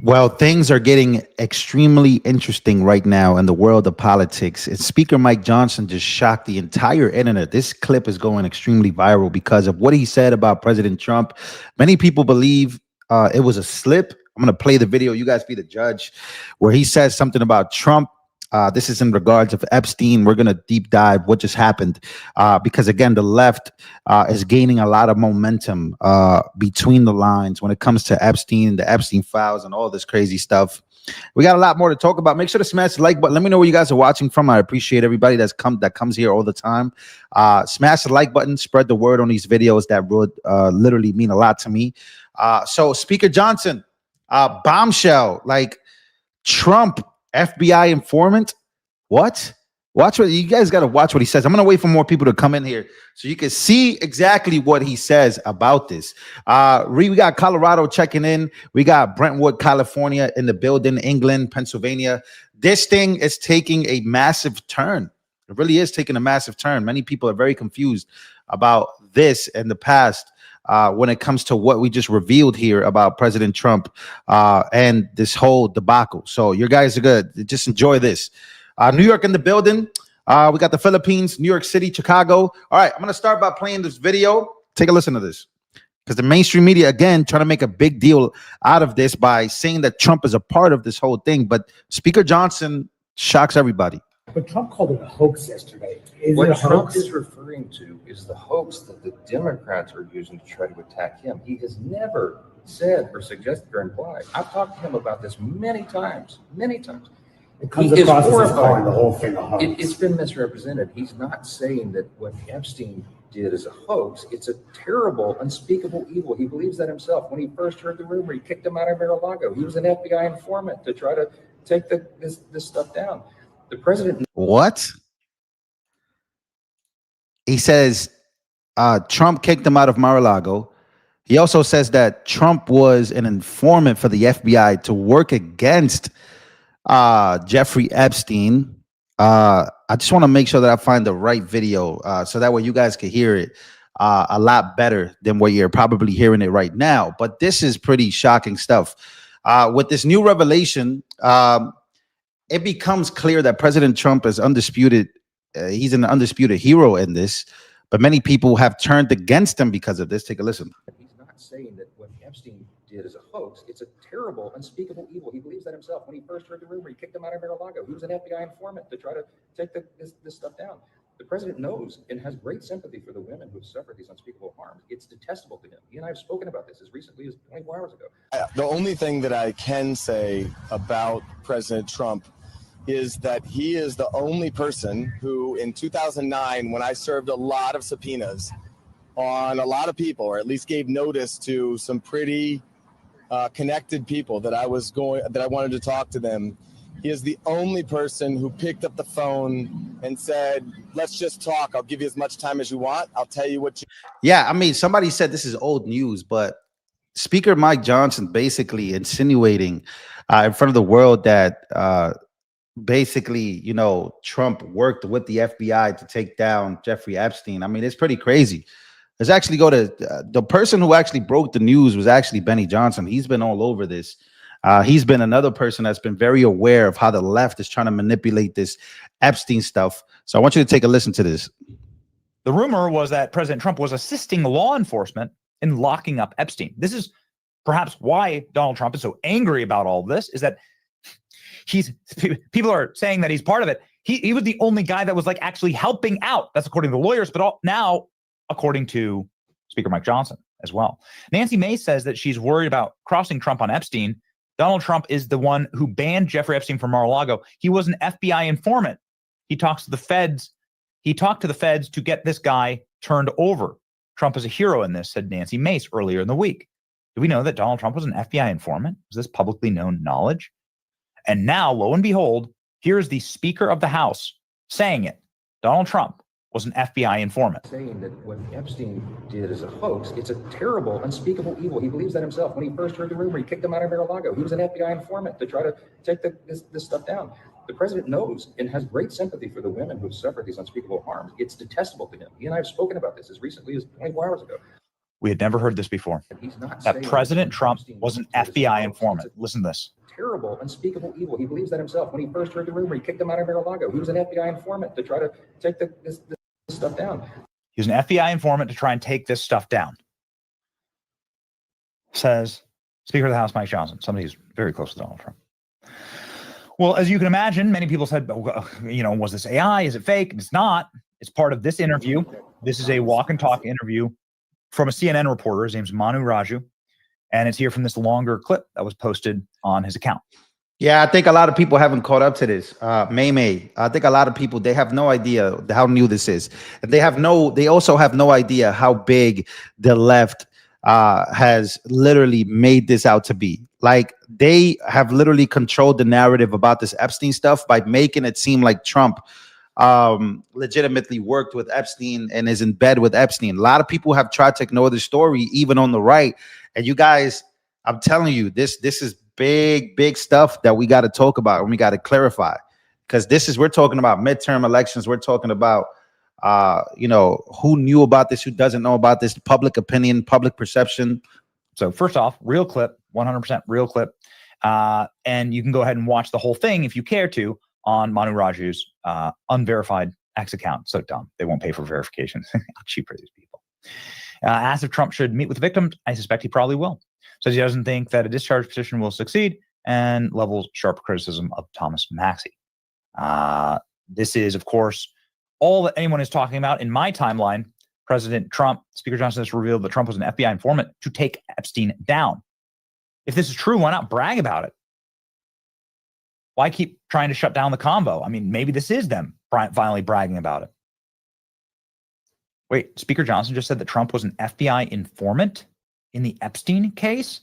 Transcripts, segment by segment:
Well, things are getting extremely interesting right now in the world of politics. And Speaker Mike Johnson just shocked the entire internet. This clip is going extremely viral because of what he said about President Trump. Many people believe it was a slip. I'm going to play the video. You guys be the judge, where he says something about Trump. This is in regards of Epstein. We're going to deep dive what just happened because, again, the left is gaining a lot of momentum between the lines when it comes to Epstein, the Epstein files, and all this crazy stuff. We got a lot more to talk about. Make sure to smash the like button. Let me know where you guys are watching from. I appreciate everybody that comes here all the time. Smash the like button. Spread the word on these videos. That would literally mean a lot to me. So Speaker Johnson, bombshell, like Trump FBI informant. What? Watch what you guys got to watch what he says. I'm gonna wait for more people to come in here so you can see exactly what he says about this. We got Colorado checking in. We got Brentwood, California in the building, England, Pennsylvania. This thing is taking a massive turn. It really is taking a massive turn. Many people are very confused about this in the past. When it comes to what we just revealed here about President Trump and this whole debacle. So you guys are good. Just enjoy this. New York in the building. We got the Philippines, New York City, Chicago. All right, I'm going to start by playing this video. Take a listen to this. Because the mainstream media, again, trying to make a big deal out of this by saying that Trump is a part of this whole thing. But Speaker Johnson shocks everybody. But Trump called it a hoax yesterday. Is what it a Trump hoax? is referring to is the hoax that the Democrats are using to try to attack him. He has never said or suggested or implied. I've talked to him about this many times, many times. It comes He is across as horrified. calling the whole thing a hoax. It's been misrepresented. He's not saying that what Epstein did is a hoax. It's a terrible, unspeakable evil. He believes that himself. When he first heard the rumor, he kicked him out of Mar-a-Lago. He was an FBI informant to try to take this stuff down. The president. What? He says Trump kicked him out of Mar-a-Lago. He also says that Trump was an informant for the FBI to work against Jeffrey Epstein. I just want to make sure that I find the right video so that way you guys can hear it a lot better than what you're probably hearing it right now. But this is pretty shocking stuff. With this new revelation, it becomes clear that President Trump is undisputed. He's an undisputed hero in this, but many people have turned against him because of this. Take a listen. He's not saying that what Epstein did is a hoax. It's a terrible, unspeakable evil. He believes that himself. When he first heard the rumor, he kicked him out of Mar-a-Lago. He was an FBI informant to try to take this stuff down. The president knows and has great sympathy for the women who have suffered these unspeakable harms. It's detestable to him. He and I have spoken about this as recently as 24 hours ago. The only thing that I can say about President Trump is that he is the only person who, in 2009, when I served a lot of subpoenas on a lot of people, or at least gave notice to some pretty connected people that I wanted to talk to them, he is the only person who picked up the phone and said, let's just talk. I'll give you as much time as you want. I'll tell you what you... Yeah, I mean, somebody said this is old news, but Speaker Mike Johnson basically insinuating in front of the world that basically, you know, Trump worked with the FBI to take down Jeffrey Epstein. I mean, it's pretty crazy. Let's actually go to the person who actually broke the news was actually Benny Johnson. He's been all over this. He's been another person that's been very aware of how the left is trying to manipulate this Epstein stuff. So I want you to take a listen to this. The rumor was that President Trump was assisting law enforcement in locking up Epstein. This is perhaps why Donald Trump is so angry about all of this, is that people are saying that he's part of it. He was the only guy that was like actually helping out. That's according to the lawyers, but now according to Speaker Mike Johnson as well. Nancy Mace says that she's worried about crossing Trump on Epstein. Donald Trump is the one who banned Jeffrey Epstein from Mar-a-Lago. He was an FBI informant. He talks to the feds. He talked to the feds to get this guy turned over. Trump is a hero in this, said Nancy Mace earlier in the week. Do we know that Donald Trump was an FBI informant? Is this publicly known knowledge? And now, lo and behold, here's the Speaker of the House saying it. Donald Trump was an FBI informant. Saying that what Epstein did is a hoax. It's a terrible, unspeakable evil. He believes that himself. When he first heard the rumor, he kicked him out of Mar-a-Lago. He was an FBI informant to try to take this stuff down. The president knows and has great sympathy for the women who have suffered these unspeakable harms. It's detestable to him. He and I have spoken about this as recently as 24 hours ago. We had never heard this before. He's not That saying President Trump Epstein was an did as a FBI hoax. informant. It's a Listen to this. terrible, unspeakable evil. He believes that himself. When he first heard the rumor, he kicked him out of Mar-a-Lago. He was an FBI informant to try to take this stuff down. He was an FBI informant to try and take this stuff down. Says Speaker of the House Mike Johnson, somebody who's very close to Donald Trump. Well, as you can imagine, many people said, was this AI? Is it fake? It's not. It's part of this interview. This is a walk and talk interview from a CNN reporter. His name's Manu Raju. And it's here from this longer clip that was posted on his account. Yeah, I think a lot of people haven't caught up to this. May. I think a lot of people, they have no idea how new this is. They also have no idea how big the left has literally made this out to be. Like, they have literally controlled the narrative about this Epstein stuff by making it seem like Trump legitimately worked with Epstein and is in bed with Epstein. A lot of people have tried to ignore the story, even on the right. And you guys, I'm telling you, this is big stuff that we got to talk about and we got to clarify, because we're talking about midterm elections. We're talking about who knew about this, who doesn't know about this, public opinion, public perception. So first off, real clip, 100% real clip. And you can go ahead and watch the whole thing if you care to on Manu Raju's unverified X account. So dumb. They won't pay for verification. How cheap are these people? Asked if Trump should meet with the victims. I suspect he probably will. Says he doesn't think that a discharge petition will succeed, and levels sharp criticism of Thomas Maxey. This is, of course, all that anyone is talking about in my timeline. President Trump, Speaker Johnson has revealed that Trump was an FBI informant to take Epstein down. If this is true, why not brag about it? Why keep trying to shut down the convo? I mean, maybe this is them finally bragging about it. Wait, Speaker Johnson just said that Trump was an FBI informant in the Epstein case?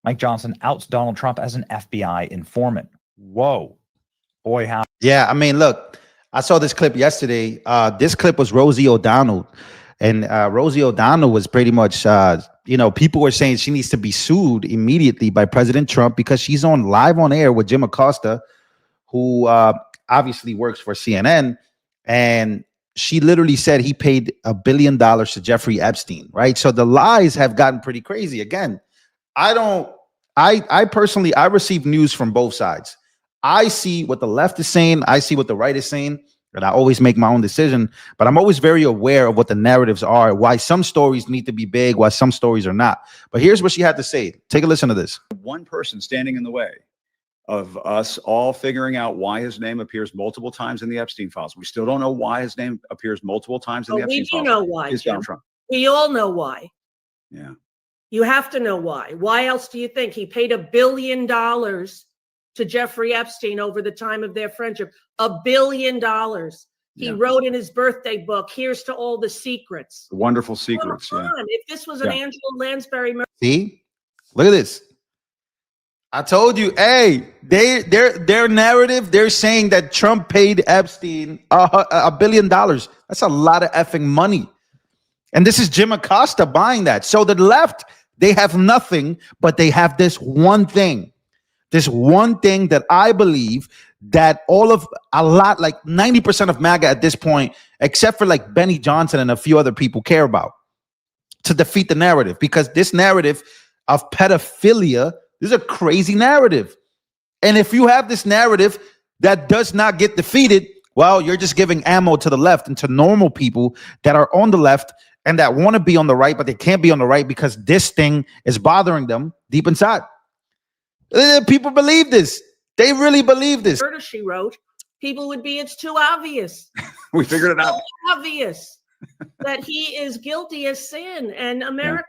Mike Johnson outs Donald Trump as an FBI informant. Whoa. Boy, how. Yeah, I mean, look, I saw this clip yesterday. This clip was Rosie O'Donnell. And Rosie O'Donnell was pretty much, people were saying she needs to be sued immediately by President Trump because she's live on air with Jim Acosta, who obviously works for CNN. And she literally said he paid $1 billion to Jeffrey Epstein, right? So the lies have gotten pretty crazy. Again, I personally receive news from both sides. I see what the left is saying. I see what the right is saying. And I always make my own decision, but I'm always very aware of what the narratives are, why some stories need to be big, why some stories are not. But here's what she had to say. Take a listen to this. One person standing in the way of us all figuring out why his name appears multiple times in the Epstein files. We still don't know why his name appears multiple times in the Epstein files. We do know why, It's Jim. Donald Trump. We all know why. Yeah. You have to know why. Why else do you think he paid $1 billion to Jeffrey Epstein over the time of their friendship? $1 billion. He wrote in his birthday book, "Here's to all the secrets." Wonderful secrets. Come on. If this was an Angela Lansbury murder. See, look at this. I told you, hey, their narrative, they're saying that Trump paid Epstein $1 billion. That's a lot of effing money. And this is Jim Acosta buying that. So the left, they have nothing, but they have this one thing. This one thing that I believe that like 90% of MAGA at this point, except for like Benny Johnson and a few other people, care about to defeat the narrative, because this narrative of pedophilia, this is a crazy narrative. And if you have this narrative that does not get defeated, well, you're just giving ammo to the left and to normal people that are on the left and that want to be on the right, but they can't be on the right because this thing is bothering them deep inside. People believe this. They really believe this. Murder, she wrote, people would be, it's too obvious. We figured it out. So obvious that he is guilty as sin. And America,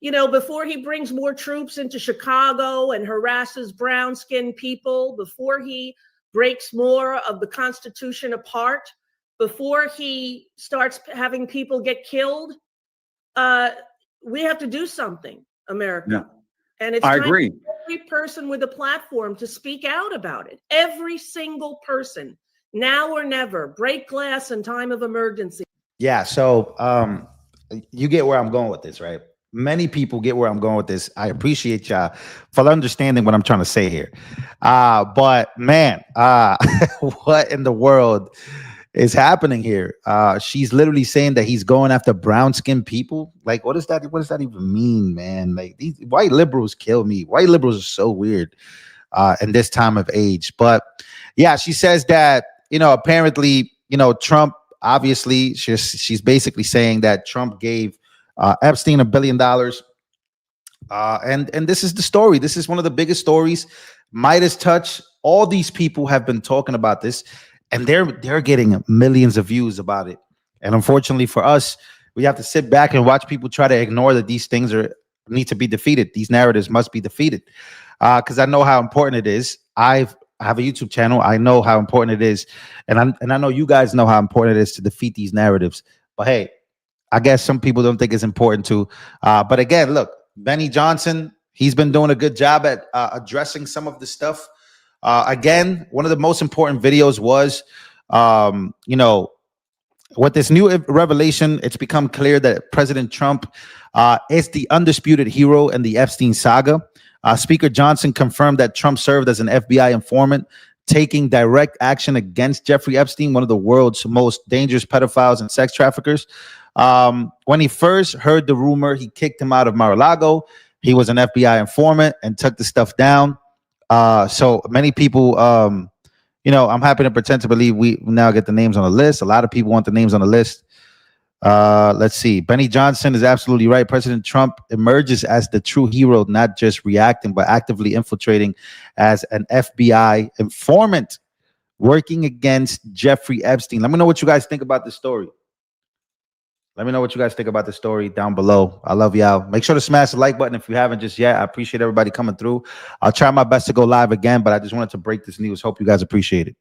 before he brings more troops into Chicago and harasses brown-skinned people, before he breaks more of the Constitution apart, before he starts having people get killed, we have to do something, America. Yeah. And it's I time agree. for every person with a platform to speak out about it. Every single person, now or never. Break glass in time of emergency. Yeah, so you get where I'm going with this, right? Many people get where I'm going with this. I appreciate y'all for understanding what I'm trying to say here. But man, what in the world is happening here? She's literally saying that he's going after brown skinned people. Like, what does that even mean, man? Like, these white liberals kill me. White liberals are so weird in this time of age. But yeah, she says that, apparently, Trump, obviously, she's basically saying that Trump gave Epstein $1 billion. And this is the story. This is one of the biggest stories. Midas touch. All these people have been talking about this, and they're getting millions of views about it. And unfortunately for us, we have to sit back and watch people try to ignore that these things need to be defeated. These narratives must be defeated. Because I know how important it is. I have a YouTube channel. I know how important it is, and I know you guys know how important it is to defeat these narratives. But hey, I guess some people don't think it's important to. But again, look, Benny Johnson, he's been doing a good job at addressing some of the stuff. Again, one of the most important videos was, with this new revelation, it's become clear that President Trump is the undisputed hero in the Epstein saga. Speaker Johnson confirmed that Trump served as an FBI informant, taking direct action against Jeffrey Epstein, one of the world's most dangerous pedophiles and sex traffickers. When he first heard the rumor, he kicked him out of Mar-a-Lago. He was an FBI informant and took the stuff down. So many people, I'm happy to pretend to believe we now get the names on the list. A lot of people want the names on the list. Let's see. Benny Johnson is absolutely right. President Trump emerges as the true hero, not just reacting, but actively infiltrating as an FBI informant working against Jeffrey Epstein. Let me know what you guys think about this story. Let me know what you guys think about the story down below. I love y'all. Make sure to smash the like button if you haven't just yet. I appreciate everybody coming through. I'll try my best to go live again, but I just wanted to break this news. Hope you guys appreciate it.